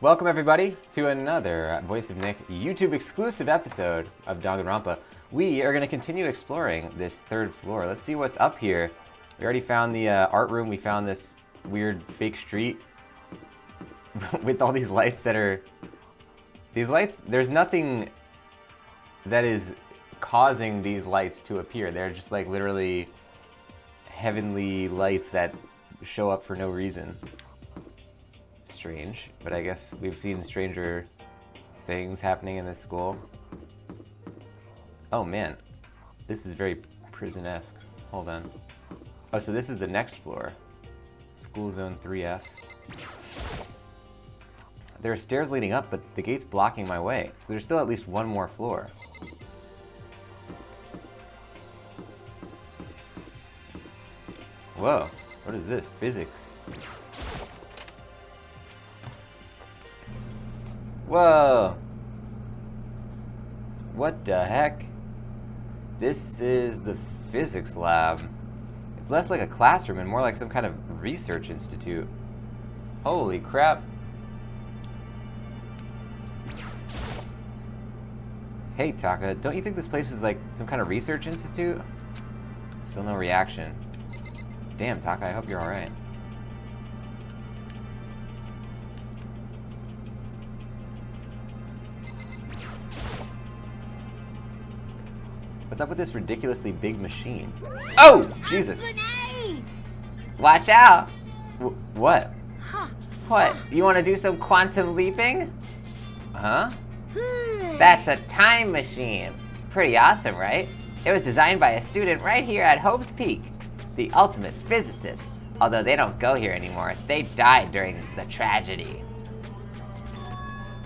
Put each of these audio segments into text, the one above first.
Welcome everybody to another Voice of Nick YouTube exclusive episode of Danganronpa. We are going to continue exploring this third floor. Let's see what's up here. We already found the art room. We found this weird fake street with all these lights that are... These lights, there's nothing that is causing these lights to appear. They're just like literally heavenly lights that show up for no reason. Strange, but I guess we've seen stranger things happening in this school. Oh man, this is very prison-esque. Hold on. Oh, so this is the next floor. School zone 3F. There are stairs leading up, but the gate's blocking my way, so there's still at least one more floor. Whoa, what is this? Physics. Whoa! What the heck? This is the physics lab. It's less like a classroom and more like some kind of research institute. Holy crap. Hey Taka, don't you think this place is like some kind of research institute? Still no reaction. Damn Taka, I hope you're alright. What's up with this ridiculously big machine? Oh! Jesus! Watch out! What? What? You want to do some quantum leaping? Huh? That's a time machine. Pretty awesome, right? It was designed by a student right here at Hope's Peak. The ultimate physicist. Although they don't go here anymore. They died during the tragedy.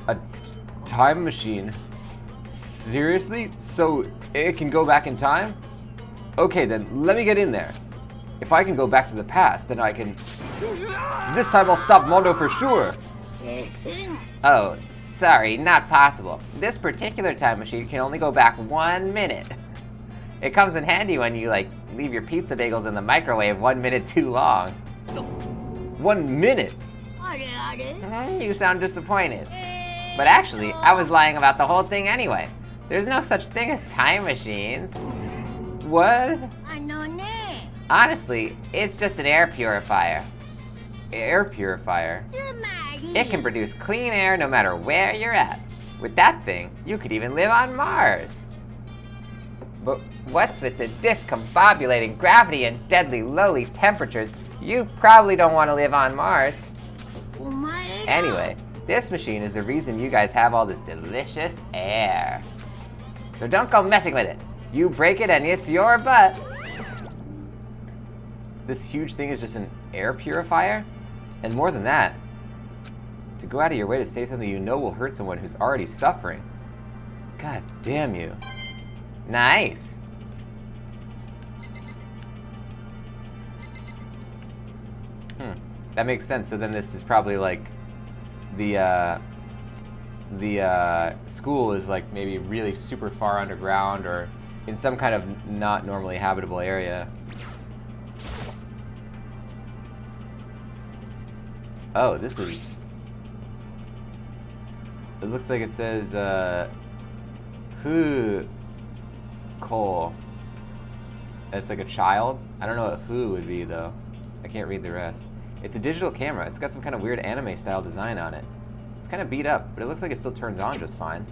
A time machine? Seriously? So it can go back in time? Okay then, let me get in there. If I can go back to the past, then I can... This time I'll stop Mondo for sure! Oh, sorry, not possible. This particular time machine can only go back 1 minute. It comes in handy when you, like, leave your pizza bagels in the microwave 1 minute too long. 1 minute? You sound disappointed. But actually, I was lying about the whole thing anyway. There's no such thing as time machines. What? Honestly, it's just an air purifier. Air purifier? It can produce clean air no matter where you're at. With that thing, you could even live on Mars. But what's with the discombobulating gravity and deadly lowly temperatures? You probably don't want to live on Mars. Anyway, this machine is the reason you guys have all this delicious air. So don't go messing with it. You break it and it's your butt. This huge thing is just an air purifier? And more than that, to go out of your way to say something you know will hurt someone who's already suffering. God damn you. Nice. That makes sense. So then this is probably like the school is like maybe really super far underground or in some kind of not normally habitable area. Oh, this is... It looks like it says, who Cole. It's like a child. I don't know what who would be though. I can't read the rest. It's a digital camera. It's got some kind of weird anime style design on it. It's kind of beat up, but it looks like it still turns on just fine.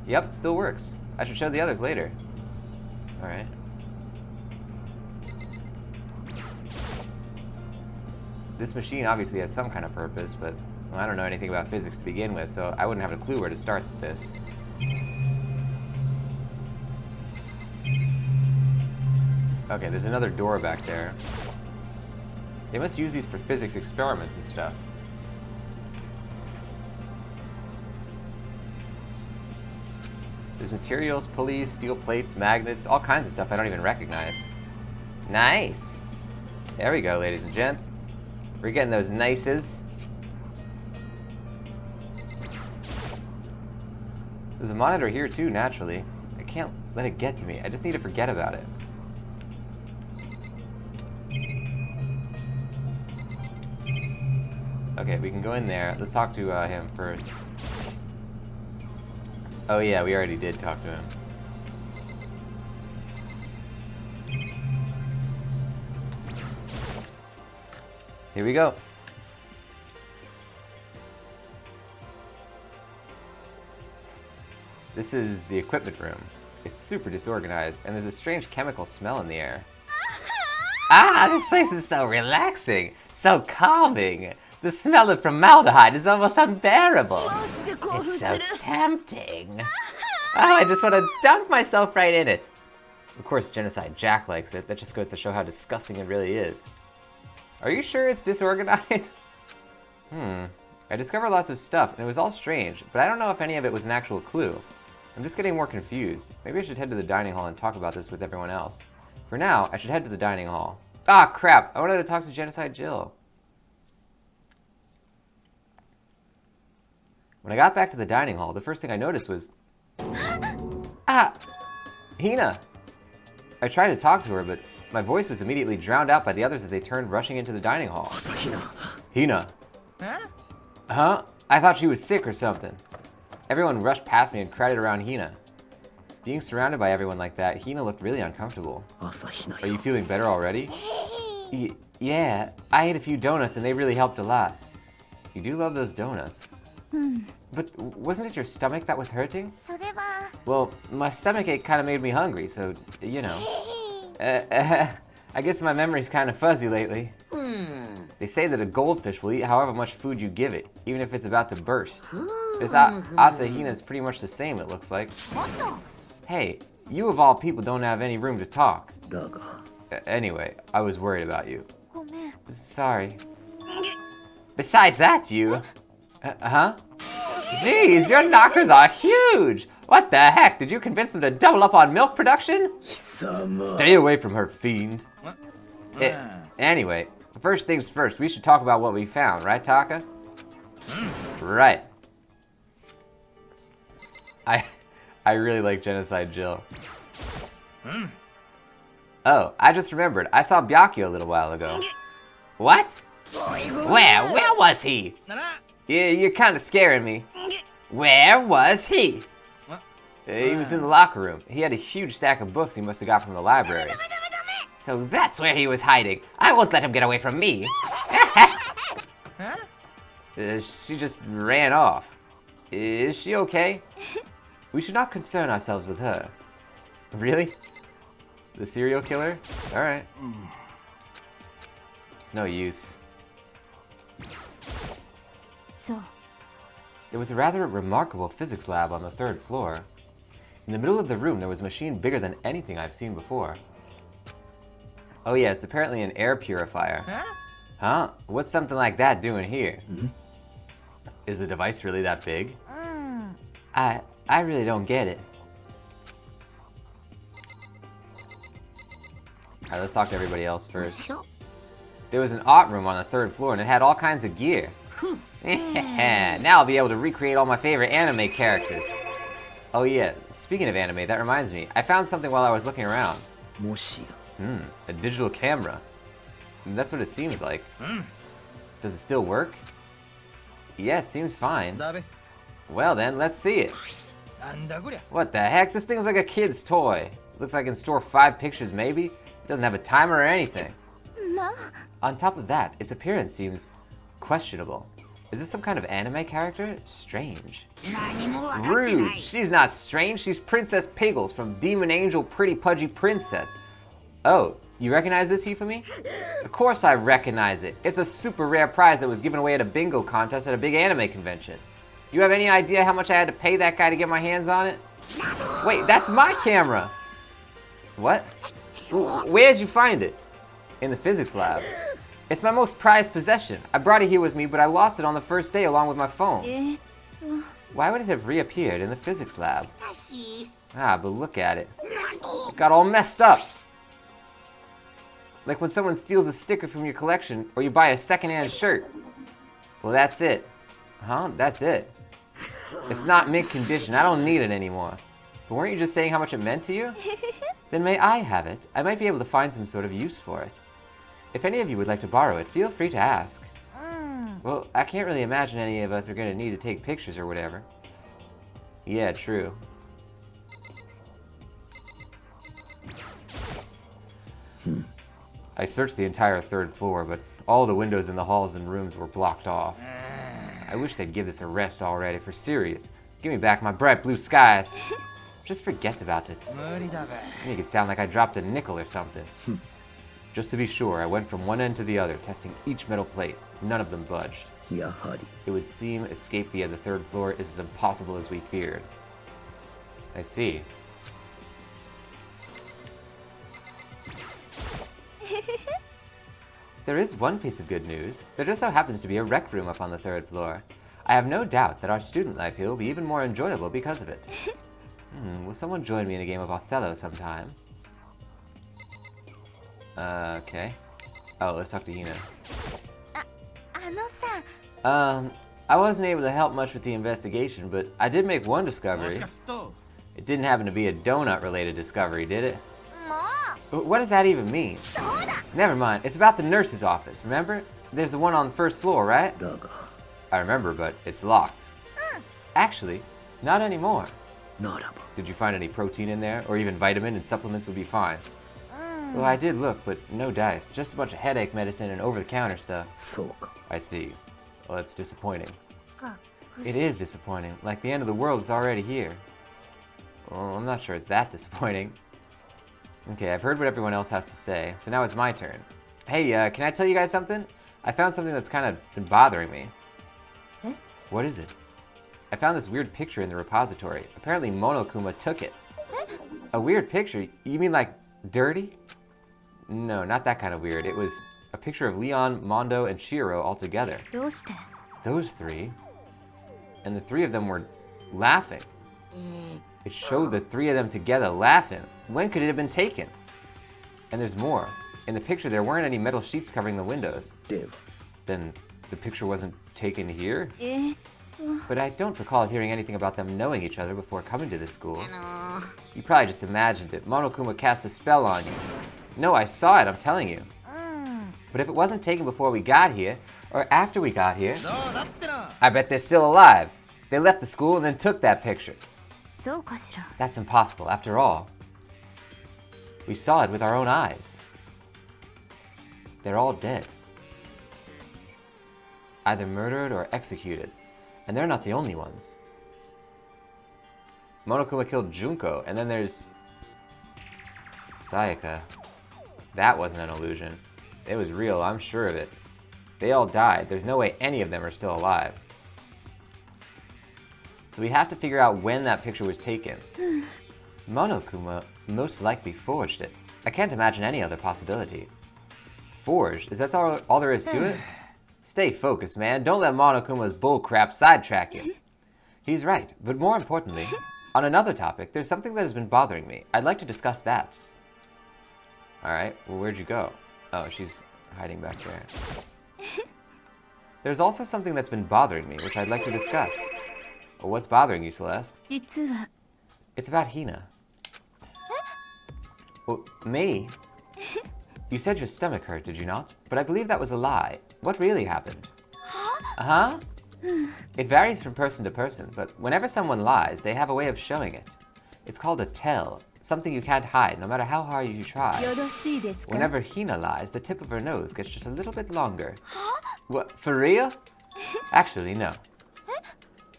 Yep, still works. I should show the others later. Alright. This machine obviously has some kind of purpose, but well, I don't know anything about physics to begin with, so I wouldn't have a clue where to start this. Okay, there's another door back there. They must use these for physics experiments and stuff. There's materials, pulleys, steel plates, magnets, all kinds of stuff I don't even recognize. Nice! There we go, ladies and gents. We're getting those nices. There's a monitor here too, naturally. I can't let it get to me. I just need to forget about it. Okay, we can go in there. Let's talk to him first. Oh yeah, we already did talk to him. Here we go. This is the equipment room. It's super disorganized, and there's a strange chemical smell in the air. Ah, this place is so relaxing, so calming. The smell of formaldehyde is almost unbearable. It's so tempting. Oh, I just want to dunk myself right in it. Of course, Genocide Jack likes it. That just goes to show how disgusting it really is. Are you sure it's disorganized? I discovered lots of stuff, and it was all strange, but I don't know if any of it was an actual clue. I'm just getting more confused. Maybe I should head to the dining hall and talk about this with everyone else. For now, I should head to the dining hall. Ah, crap! I wanted to talk to Genocide Jill. When I got back to the dining hall, the first thing I noticed was... Ah! Hina! I tried to talk to her, but my voice was immediately drowned out by the others as they turned rushing into the dining hall. Hina. Huh? I thought she was sick or something. Everyone rushed past me and crowded around Hina. Being surrounded by everyone like that, Hina looked really uncomfortable. Are you feeling better already? Yeah, I ate a few donuts and they really helped a lot. You do love those donuts. But wasn't it your stomach that was hurting? Well, my stomach ache kind of made me hungry, so, you know. I guess my memory's kind of fuzzy lately. They say that a goldfish will eat however much food you give it, even if it's about to burst. This Asahina is pretty much the same, it looks like. Hey, you of all people don't have any room to talk. Anyway, I was worried about you. Sorry. Besides that, you... Huh? Jeez, your knockers are huge! What the heck? Did you convince them to double up on milk production? Stay away from her, fiend. Anyway, first things first, we should talk about what we found, right, Taka? Right. I really like Genocide Jill. Oh, I just remembered. I saw Byakuya a little while ago. What? Where was he? Yeah, you're kind of scaring me. Where was he? He was in the locker room. He had a huge stack of books he must have got from the library. So that's where he was hiding. I won't let him get away from me. She just ran off. Is she okay? We should not concern ourselves with her. Really? The serial killer? Alright. It's no use. There was a rather remarkable physics lab on the 3rd floor. In the middle of the room, there was a machine bigger than anything I've seen before. Oh yeah, it's apparently an air purifier. Huh? What's something like that doing here? Is the device really that big? I really don't get it. Alright, let's talk to everybody else first. There was an art room on the 3rd floor and it had all kinds of gear. Now I'll be able to recreate all my favorite anime characters. Oh yeah, speaking of anime, that reminds me. I found something while I was looking around. A digital camera. That's what it seems like. Does it still work? Yeah, it seems fine. Well then, let's see it. What the heck? This thing's like a kid's toy. Looks like it can store 5 pictures maybe. It doesn't have a timer or anything. On top of that, its appearance seems questionable. Is this some kind of anime character? Strange. Rude! She's not strange, she's Princess Piggles from Demon Angel Pretty Pudgy Princess. Oh, you recognize this, Hifumi? Of course I recognize it. It's a super rare prize that was given away at a bingo contest at a big anime convention. You have any idea how much I had to pay that guy to get my hands on it? Wait, that's my camera! What? Where'd you find it? In the physics lab. It's my most prized possession. I brought it here with me, but I lost it on the first day along with my phone. Why would it have reappeared in the physics lab? Ah, but look at it. It got all messed up. Like when someone steals a sticker from your collection, or you buy a secondhand shirt. Well, that's it. Huh? That's it. It's not mint condition. I don't need it anymore. But weren't you just saying how much it meant to you? Then may I have it? I might be able to find some sort of use for it. If any of you would like to borrow it, feel free to ask. Well, I can't really imagine any of us are gonna need to take pictures or whatever. Yeah, true. I searched the entire 3rd floor, but all the windows in the halls and rooms were blocked off. I wish they'd give this a rest already, for serious. Give me back my bright blue skies. Just forget about it. Make it sound like I dropped a nickel or something. Just to be sure, I went from one end to the other, testing each metal plate. None of them budged. It would seem escape via the 3rd floor is as impossible as we feared. I see. There is one piece of good news. There just so happens to be a rec room up on the 3rd floor. I have no doubt that our student life here will be even more enjoyable because of it. Will someone join me in a game of Othello sometime? Okay. Oh, let's talk to Hina. I wasn't able to help much with the investigation, but I did make one discovery. It didn't happen to be a donut-related discovery, did it? What does that even mean? Never mind, it's about the nurse's office, remember? There's the one on the 1st floor, right? I remember, but it's locked. Actually, not anymore. Did you find any protein in there? Or even vitamin and supplements would be fine. Well, I did look, but no dice. Just a bunch of headache medicine and over-the-counter stuff. I see. Well, it's disappointing. It is disappointing. Like the end of the world is already here. Well, I'm not sure it's that disappointing. Okay, I've heard what everyone else has to say, so now it's my turn. Hey, can I tell you guys something? I found something that's kind of been bothering me. What is it? I found this weird picture in the repository. Apparently Monokuma took it. A weird picture? You mean like dirty? No, not that kind of weird. It was a picture of Leon, Mondo, and Shiro all together. Those 3? And the 3 of them were laughing. It showed the 3 of them together laughing. When could it have been taken? And there's more. In the picture, there weren't any metal sheets covering the windows. Then the picture wasn't taken here? But I don't recall hearing anything about them knowing each other before coming to this school. You probably just imagined it. Monokuma cast a spell on you. No, I saw it, I'm telling you. But if it wasn't taken before we got here, or after we got here, I bet they're still alive. They left the school and then took that picture. That's impossible, after all. We saw it with our own eyes. They're all dead. Either murdered or executed. And they're not the only ones. Monokuma killed Junko, and then there's Sayaka. That wasn't an illusion. It was real, I'm sure of it. They all died. There's no way any of them are still alive. So we have to figure out when that picture was taken. Monokuma most likely forged it. I can't imagine any other possibility. Forged? Is that all there is to it? Stay focused, man. Don't let Monokuma's bullcrap sidetrack you. He's right, but more importantly, on another topic, there's something that has been bothering me. I'd like to discuss that. Alright, well, where'd you go? Oh, she's hiding back there. There's also something that's been bothering me, which I'd like to discuss. Well, what's bothering you, Celeste? It's about Hina. Well, me? You said your stomach hurt, did you not? But I believe that was a lie. What really happened? Uh-huh. It varies from person to person, but whenever someone lies, they have a way of showing it. It's called a tell, something you can't hide, no matter how hard you try. Whenever Hina lies, the tip of her nose gets just a little bit longer. What, for real? Actually, no.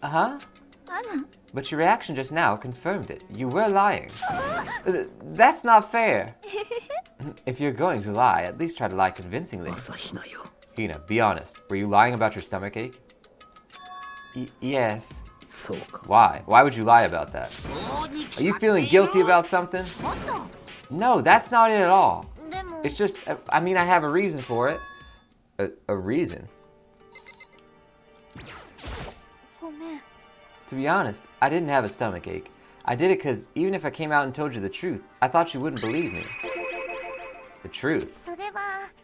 Uh-huh. But your reaction just now confirmed it. You were lying. That's not fair. If you're going to lie, at least try to lie convincingly. Hina, be honest. Were you lying about your stomach ache? Yes. Why? Why would you lie about that? Are you feeling guilty about something? No, that's not it at all. It's just, I mean, I have a reason for it. A reason? To be honest, I didn't have a stomach ache. I did it because even if I came out and told you the truth, I thought you wouldn't believe me. The truth?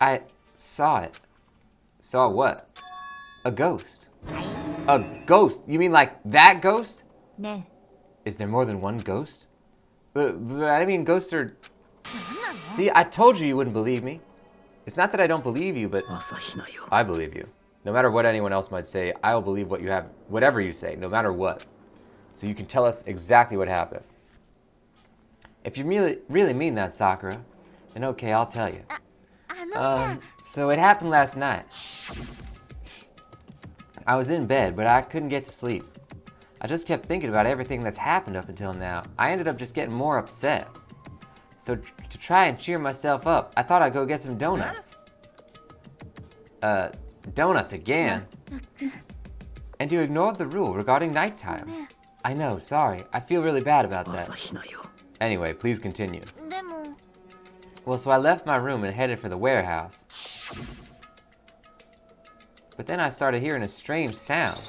I saw it. Saw what? A ghost. A ghost? You mean like that ghost? Is there more than one ghost? But I mean ghosts are... See, I told you you wouldn't believe me. It's not that I don't believe you, but I believe you. No matter what anyone else might say, I will believe whatever you say, no matter what. So you can tell us exactly what happened. If you really mean that, Sakura, then okay, I'll tell you. So it happened last night. I was in bed, but I couldn't get to sleep. I just kept thinking about everything that's happened up until now. I ended up just getting more upset. So to try and cheer myself up, I thought I'd go get some donuts. Donuts again? And you ignored the rule regarding nighttime. I know, sorry. I feel really bad about that. Anyway, please continue. Well, so I left my room and headed for the warehouse. But then I started hearing a strange sound.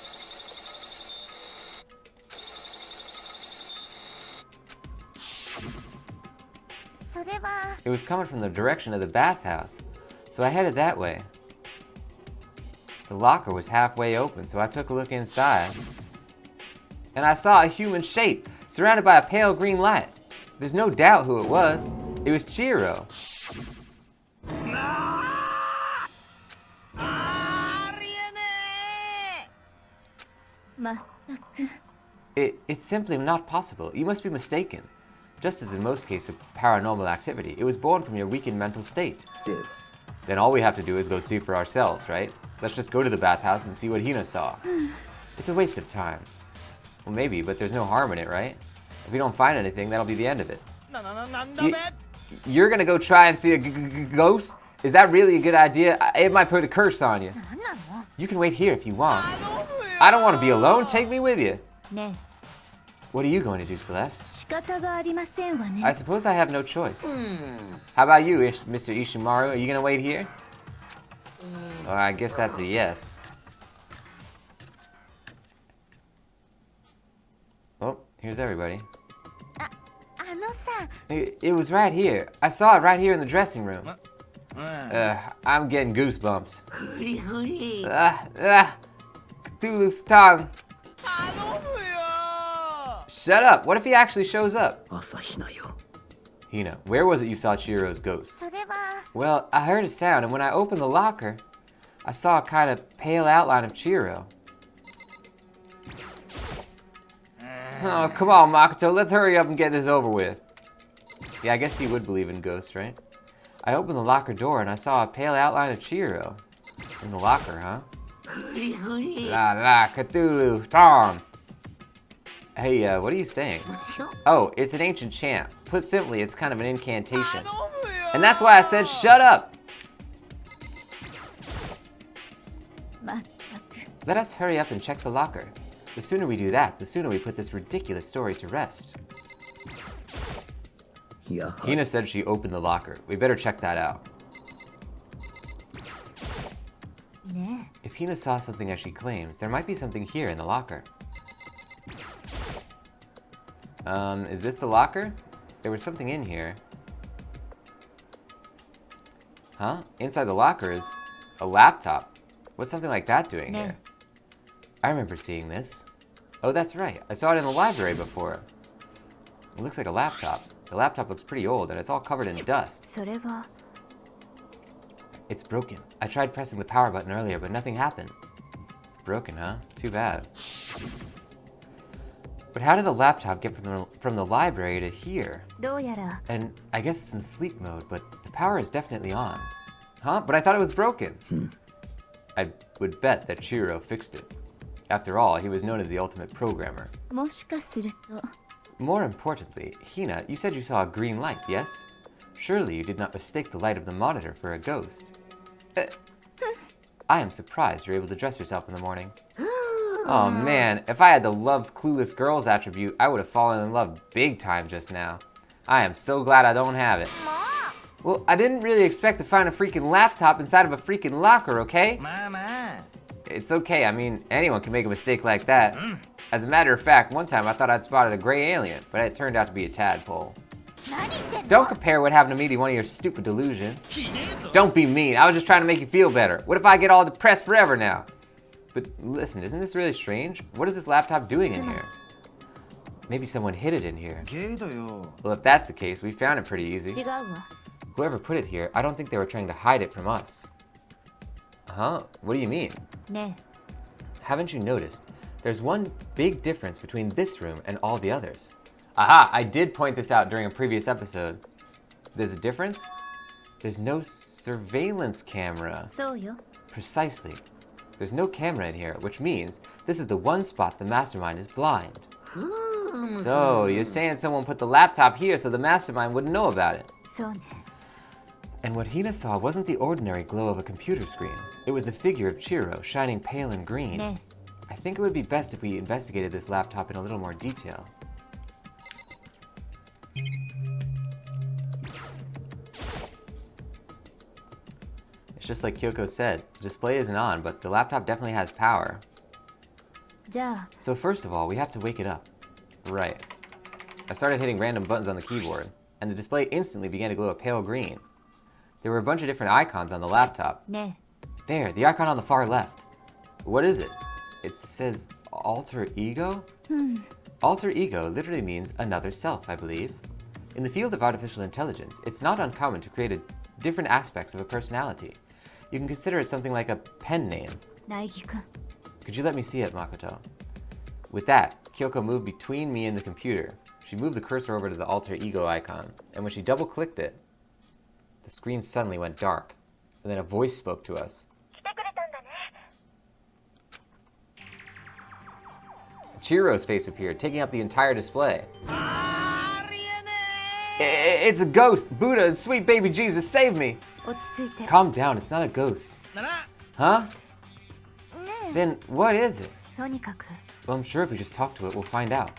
It was coming from the direction of the bathhouse, so I headed that way. The locker was halfway open, so I took a look inside. And I saw a human shape, surrounded by a pale green light. There's no doubt who it was. It was Chiro. It's simply not possible. You must be mistaken. Just as in most cases of paranormal activity, it was born from your weakened mental state. Then all we have to do is go see for ourselves, right? Let's just go to the bathhouse and see what Hina saw. It's a waste of time. Well, maybe, but there's no harm in it, right? If we don't find anything, that'll be the end of it. You're gonna go try and see a ghost? Is that really a good idea? It might put a curse on you. You can wait here if you want. I don't want to be alone. Take me with you. What are you going to do, Celeste? I suppose I have no choice. How about you, Mr. Ishimaru? Are you gonna wait here? Oh, I guess that's a yes. Oh, here's everybody. It was right here. I saw it right here in the dressing room. I'm getting goosebumps. Cthulhu tongue. Shut up! What if he actually shows up? Hina, where was it you saw Chihiro's ghost? Well, I heard a sound, and when I opened the locker, I saw a kind of pale outline of Chihiro. Oh, come on, Makoto, let's hurry up and get this over with. Yeah, I guess he would believe in ghosts, right? I opened the locker door, and I saw a pale outline of Chihiro. In the locker, huh? La la, Cthulhu, Tom! Hey, what are you saying? Oh, it's an ancient chant. Put simply, it's kind of an incantation. And that's why I said shut up! Let us hurry up and check the locker. The sooner we do that, the sooner we put this ridiculous story to rest. Hina said she opened the locker. We better check that out. If Hina saw something as she claims, there might be something here in the locker. Is this the locker? There was something in here. Huh? Inside the locker is a laptop. What's something like that doing here? I remember seeing this. Oh, that's right. I saw it in the library before. It looks like a laptop. The laptop looks pretty old and it's all covered in dust. It's broken. I tried pressing the power button earlier, but nothing happened. It's broken, huh? Too bad. But how did the laptop get from the library to here? And I guess it's in sleep mode, but the power is definitely on. Huh? But I thought it was broken. I would bet that Chihiro fixed it. After all, he was known as the ultimate programmer. More importantly, Hina, you said you saw a green light, yes? Surely you did not mistake the light of the monitor for a ghost. I am surprised you're able to dress yourself in the morning. Oh man, if I had the loves clueless girls attribute, I would have fallen in love big time just now. I am so glad I don't have it. Well, I didn't really expect to find a freaking laptop inside of a freaking locker, okay? It's okay, I mean, anyone can make a mistake like that. As a matter of fact, one time I thought I'd spotted a gray alien, but it turned out to be a tadpole. Don't compare what happened to me to one of your stupid delusions. Don't be mean, I was just trying to make you feel better. What if I get all depressed forever now? But listen, isn't this really strange? What is this laptop doing in here? Maybe someone hid it in here. Well, if that's the case, we found it pretty easy. Whoever put it here, I don't think they were trying to hide it from us. Huh? What do you mean? Ne. Haven't you noticed? There's one big difference between this room and all the others. Aha! I did point this out during a previous episode. There's a difference? There's no surveillance camera. So yo. Precisely. There's no camera in here, which means this is the one spot the mastermind is blind. So, you're saying someone put the laptop here so the mastermind wouldn't know about it? So ne. And what Hina saw wasn't the ordinary glow of a computer screen. It was the figure of Chiro, shining pale and green. Ne. I think it would be best if we investigated this laptop in a little more detail. It's just like Kyoko said, the display isn't on, but the laptop definitely has power. Ja. So first of all, we have to wake it up. Right. I started hitting random buttons on the keyboard, and the display instantly began to glow a pale green. There were a bunch of different icons on the laptop. Ne. There, the icon on the far left. What is it? It says alter ego? Alter ego literally means another self, I believe. In the field of artificial intelligence, it's not uncommon to create different aspects of a personality. You can consider it something like a pen name. Naigi-kun. Could you let me see it, Makoto? With that, Kyoko moved between me and the computer. She moved the cursor over to the alter ego icon, and when she double-clicked it, the screen suddenly went dark, and then a voice spoke to us. Chihiro's face appeared, taking up the entire display. It's a ghost! Buddha, sweet baby Jesus, save me! Ochitsuite. Calm down, it's not a ghost. Huh? Then what is it? Tonikaku. Well, I'm sure if we just talk to it, we'll find out.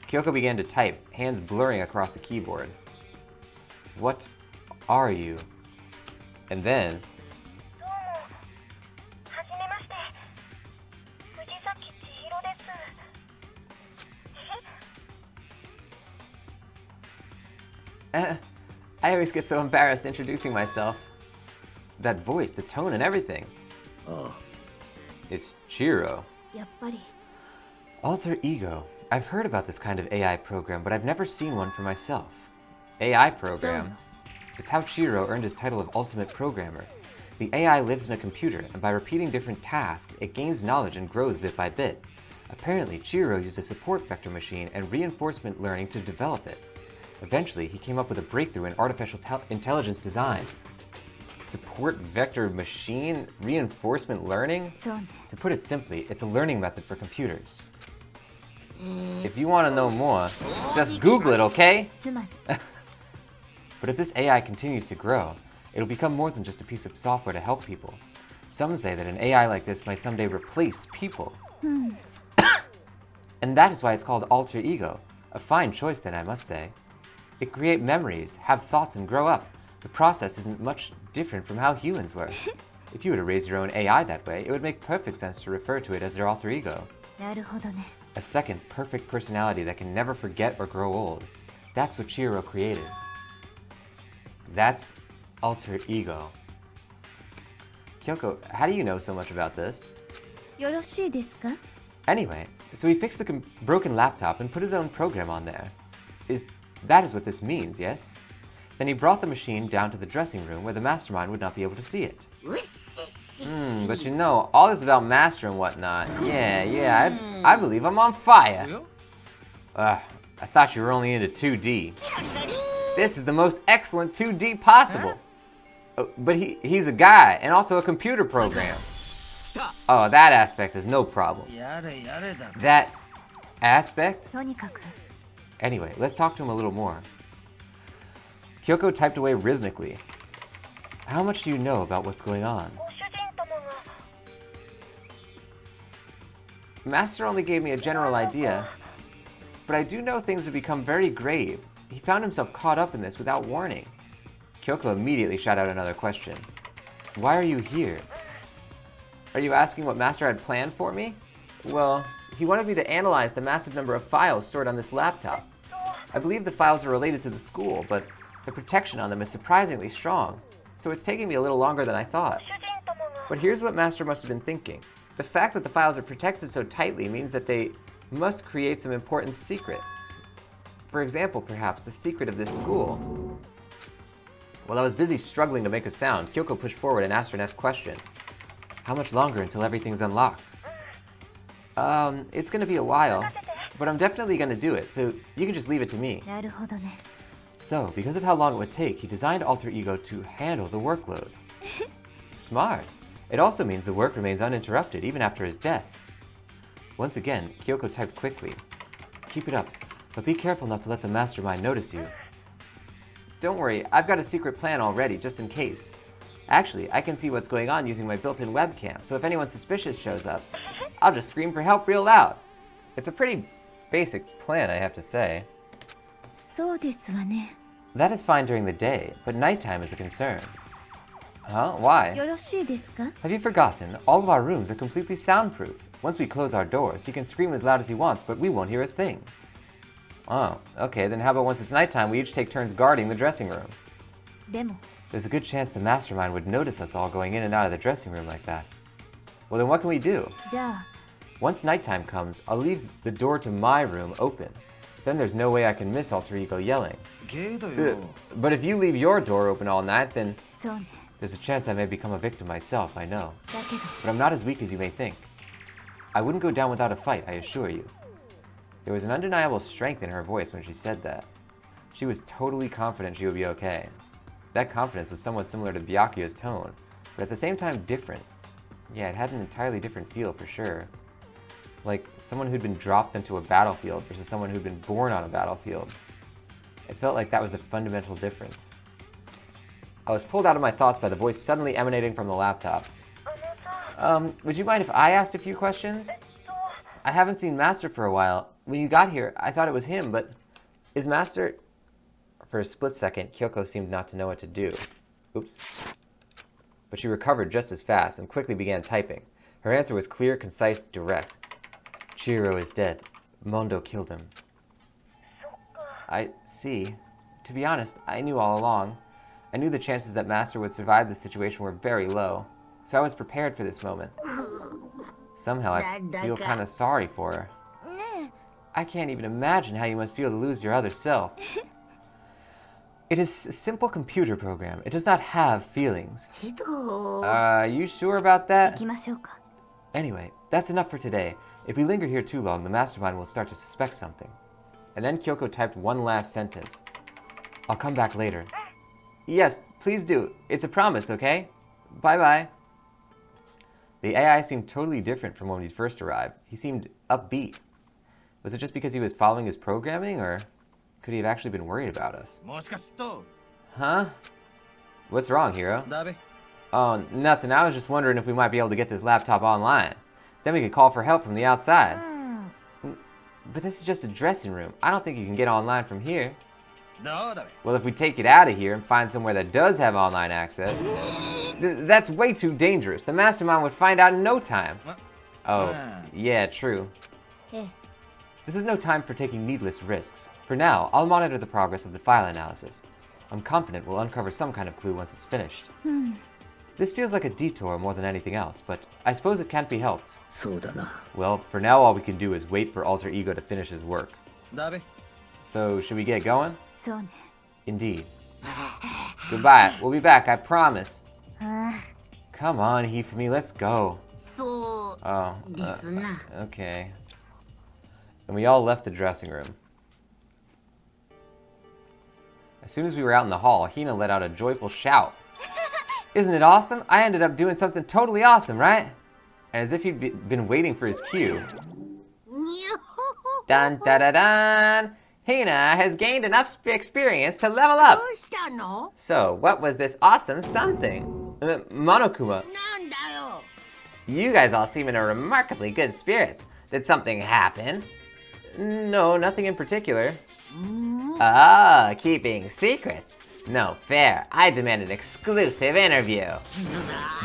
Kyoko began to type, hands blurring across the keyboard. What are you? And then... I always get so embarrassed introducing myself. That voice, the tone and everything. Oh. It's Chihiro. Yappari. Alter ego. I've heard about this kind of AI program, but I've never seen one for myself. AI program? It's how Chihiro earned his title of Ultimate Programmer. The AI lives in a computer, and by repeating different tasks, it gains knowledge and grows bit by bit. Apparently, Chihiro used a support vector machine and reinforcement learning to develop it. Eventually, he came up with a breakthrough in artificial intelligence design. Support vector machine? Reinforcement learning? So ne. To put it simply, it's a learning method for computers. If you want to know more, just Google it, okay? Tsumari. But if this AI continues to grow, it'll become more than just a piece of software to help people. Some say that an AI like this might someday replace people. And that is why it's called alter ego. A fine choice then, I must say. It creates memories, have thoughts, and grow up. The process isn't much different from how humans work. If you were to raise your own AI that way, it would make perfect sense to refer to it as your alter ego. Naruhodo ne. A second, perfect personality that can never forget or grow old. That's what Chihiro created. That's alter ego. Kyoko, how do you know so much about this? Yoroshii desu ka? Anyway, so he fixed the broken laptop and put his own program on there. That is what this means, yes? Then he brought the machine down to the dressing room where the mastermind would not be able to see it. But you know, all this about master and whatnot. Yeah, I believe I'm on fire. I thought you were only into 2D. This is the most excellent 2D possible. But he's a guy and also a computer program. Oh, that aspect is no problem. That aspect? Tonikaku. Anyway, let's talk to him a little more. Kyoko typed away rhythmically. How much do you know about what's going on? Master only gave me a general idea, but I do know things have become very grave. He found himself caught up in this without warning. Kyoko immediately shot out another question. Why are you here? Are you asking what Master had planned for me? Well, he wanted me to analyze the massive number of files stored on this laptop. I believe the files are related to the school, but the protection on them is surprisingly strong, so it's taking me a little longer than I thought. But here's what Master must have been thinking. The fact that the files are protected so tightly means that they must create some important secret. For example, perhaps the secret of this school. While I was busy struggling to make a sound, Kyoko pushed forward and asked her next question. How much longer until everything's unlocked? It's gonna be a while, but I'm definitely gonna do it, so you can just leave it to me. なるほどね。 So, because of how long it would take, he designed Alter Ego to handle the workload. Smart. It also means the work remains uninterrupted even after his death. Once again, Kyoko typed quickly. Keep it up, but be careful not to let the mastermind notice you. Don't worry, I've got a secret plan already, just in case. Actually, I can see what's going on using my built-in webcam, so if anyone suspicious shows up, I'll just scream for help real loud. It's a pretty basic plan, I have to say. そうですわね。 That is fine during the day, but nighttime is a concern. Huh? Why? よろしいですか？ Have you forgotten? All of our rooms are completely soundproof. Once we close our doors, he can scream as loud as he wants, but we won't hear a thing. Oh, okay, then how about once it's nighttime, we each take turns guarding the dressing room? でも、 There's a good chance the mastermind would notice us all going in and out of the dressing room like that. Well, then what can we do? じゃあ、 Once nighttime comes, I'll leave the door to my room open. Then there's no way I can miss Alter Ego yelling. But if you leave your door open all night, then そうね。 there's a chance I may become a victim myself, I know. だけど、 But I'm not as weak as you may think. I wouldn't go down without a fight, I assure you. There was an undeniable strength in her voice when she said that. She was totally confident she would be okay. That confidence was somewhat similar to Byakuya's tone, but at the same time different. Yeah, it had an entirely different feel for sure. Like someone who'd been dropped into a battlefield versus someone who'd been born on a battlefield. It felt like that was the fundamental difference. I was pulled out of my thoughts by the voice suddenly emanating from the laptop. Would you mind if I asked a few questions? I haven't seen Master for a while. When you got here, I thought it was him, but is Master... For a split second, Kyoko seemed not to know what to do. Oops. But she recovered just as fast and quickly began typing. Her answer was clear, concise, direct. Chihiro is dead. Mondo killed him. I see. To be honest, I knew all along. I knew the chances that Master would survive this situation were very low, so I was prepared for this moment. Somehow I feel kind of sorry for her. I can't even imagine how you must feel to lose your other self. It is a simple computer program. It does not have feelings. Are you sure about 行 that? きましょうか。 Anyway, that's enough for today. If we linger here too long, the mastermind will start to suspect something. And then Kyoko typed one last sentence. I'll come back later. Yes, please do. It's a promise, okay? Bye-bye. The AI seemed totally different from when we first arrived. He seemed upbeat. Was it just because he was following his programming, or could he have actually been worried about us? Huh? What's wrong, Hiro? Oh, nothing. I was just wondering if we might be able to get this laptop online. Then we could call for help from the outside. But this is just a dressing room. I don't think you can get online from here. Well, if we take it out of here and find somewhere that does have online access, that's way too dangerous. The mastermind would find out in no time. Oh, yeah, true. ええ、 This is no time for taking needless risks. For now, I'll monitor the progress of the file analysis. I'm confident we'll uncover some kind of clue once it's finished. This feels like a detour more than anything else, but I suppose it can't be helped. Well, for now all we can do is wait for Alter Ego to finish his work. So, should we get going? そうね。 Indeed. Goodbye. We'll be back, I promise. あ Come on, Hifumi, let's go. そう Oh, ですな。 okay. And we all left the dressing room. As soon as we were out in the hall, Hina let out a joyful shout. Isn't it awesome? I ended up doing something totally awesome, right? And as if he'd been waiting for his cue. にゃほほ Dun da da dun! Hina has gained enough experience to level up. どうしたの So, what was this awesome something? Monokuma, なんだよ you guys all seem in a remarkably good spirits. Did something happen? No, nothing in particular. Ah, keeping secrets. No fair. I demand an exclusive interview.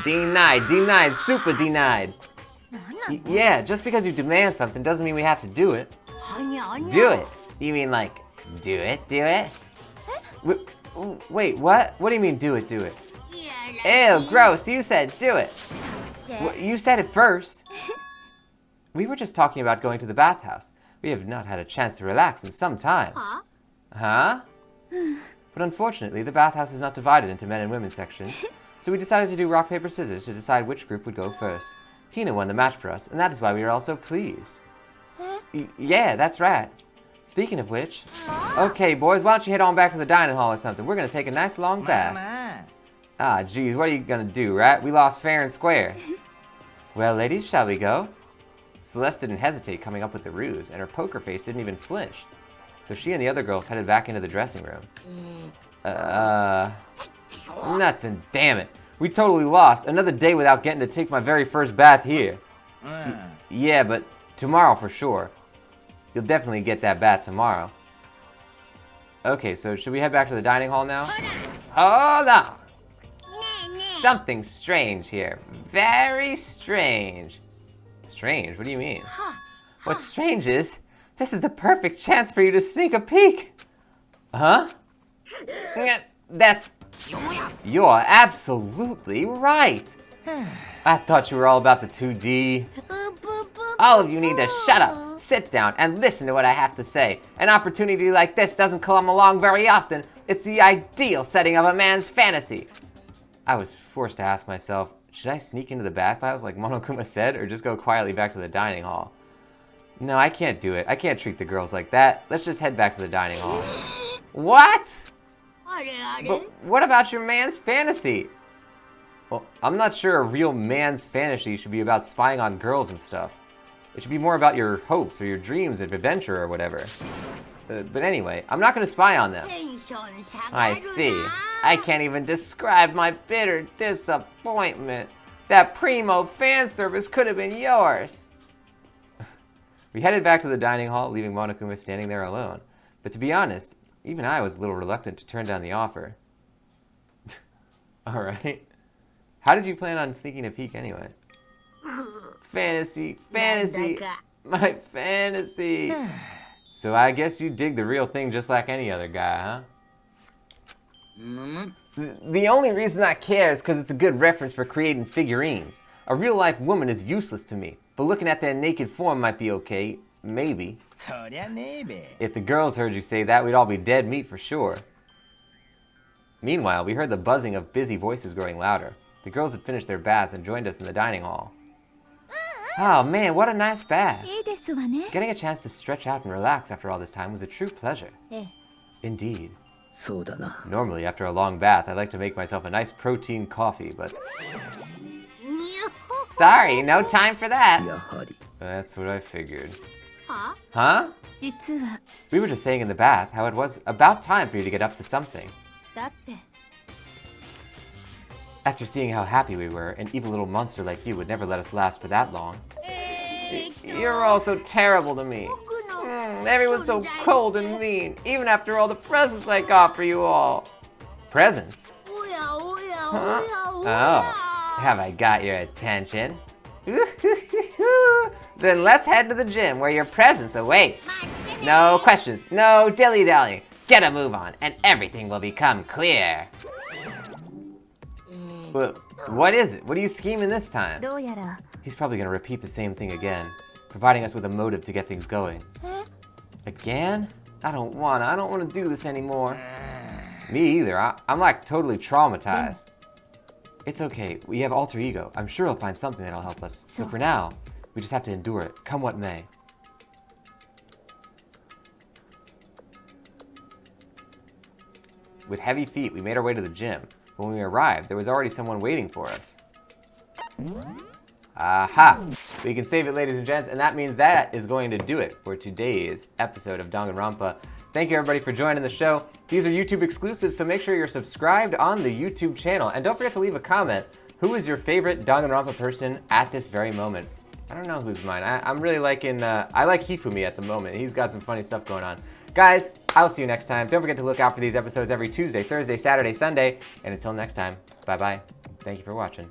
Denied, denied, super denied. Yeah, just because you demand something doesn't mean we have to do it. はにゃはにゃ Do it. You mean like, do it, do it? Wait, what? What do you mean do it, do it? いやら Ew, gross, you said do it. で You said it first. We were just talking about going to the bathhouse. We have not had a chance to relax in some time. は Huh? But unfortunately, the bathhouse is not divided into men and women sections. So we decided to do rock, paper, scissors to decide which group would go first. Hina won the match for us, and that is why we are all so pleased. Yeah, that's right. Speaking of which, okay, boys, why don't you head on back to the dining hall or something? We're gonna take a nice long bath. Ah, geez, what are you gonna do, right? We lost fair and square. Well, ladies, shall we go? Celeste didn't hesitate coming up with the ruse, and her poker face didn't even flinch. So she and the other girls headed back into the dressing room. Nuts and damn it. We totally lost. Another day without getting to take my very first bath here. Yeah, but tomorrow for sure. You'll definitely get that bath tomorrow. Okay, so should we head back to the dining hall now? Hold on. Something strange here. Very strange. Strange? What do you mean? What's strange is, this is the perfect chance for you to sneak a peek. Huh? You're absolutely right. I thought you were all about the 2D. All of you need to shut up, sit down, and listen to what I have to say. An opportunity like this doesn't come along very often. It's the ideal setting of a man's fantasy. I was forced to ask myself, should I sneak into the bathhouse like Monokuma said, or just go quietly back to the dining hall? No, I can't do it. I can't treat the girls like that. Let's just head back to the dining hall. What? But what about your man's fantasy? Well, I'm not sure a real man's fantasy should be about spying on girls and stuff. It should be more about your hopes or your dreams of adventure or whatever. But anyway, I'm not going to spy on them. I see. I can't even describe my bitter disappointment. That primo fan service could have been yours. We headed back to the dining hall, leaving Monokuma standing there alone. But to be honest, even I was a little reluctant to turn down the offer. Alright. How did you plan on sneaking a peek anyway? Fantasy, fantasy, my fantasy. So I guess you dig the real thing just like any other guy, huh? The only reason I care is because it's a good reference for creating figurines. A real-life woman is useless to me, but looking at their naked form might be okay. Maybe. If the girls heard you say that, we'd all be dead meat for sure. Meanwhile, we heard the buzzing of busy voices growing louder. The girls had finished their baths and joined us in the dining hall. Oh man, what a nice bath. Getting a chance to stretch out and relax after all this time was a true pleasure. Indeed. Normally, after a long bath, I like to make myself a nice protein coffee, but... Sorry, no time for that. That's what I figured. Huh? We were just saying in the bath how it was about time for you to get up to something. After seeing how happy we were, an evil little monster like you would never let us last for that long. You're all so terrible to me. Everyone's so cold and mean, even after all the presents I got for you all. Presents? Huh? Oh, have I got your attention? Then let's head to the gym where your presents await. No questions, no dilly-dallying. Get a move on, and everything will become clear. Well, what is it? What are you scheming this time? He's probably gonna repeat the same thing again, providing us with a motive to get things going. Again? I don't wanna do this anymore. Me either. I'm like totally traumatized. It's okay, we have alter ego. I'm sure he'll find something that'll help us. So for now, we just have to endure it, come what may. With heavy feet, we made our way to the gym. But when we arrived, there was already someone waiting for us. Aha! We can save it, ladies and gents, and that means that is going to do it for today's episode of Danganronpa. Thank you everybody for joining the show. These are YouTube exclusives, so make sure you're subscribed on the YouTube channel. And don't forget to leave a comment. Who is your favorite Danganronpa person at this very moment? I don't know who's mine. I'm really liking, I like Hifumi at the moment. He's got some funny stuff going on. Guys, I'll see you next time. Don't forget to look out for these episodes every Tuesday, Thursday, Saturday, Sunday. And until next time, bye-bye. Thank you for watching.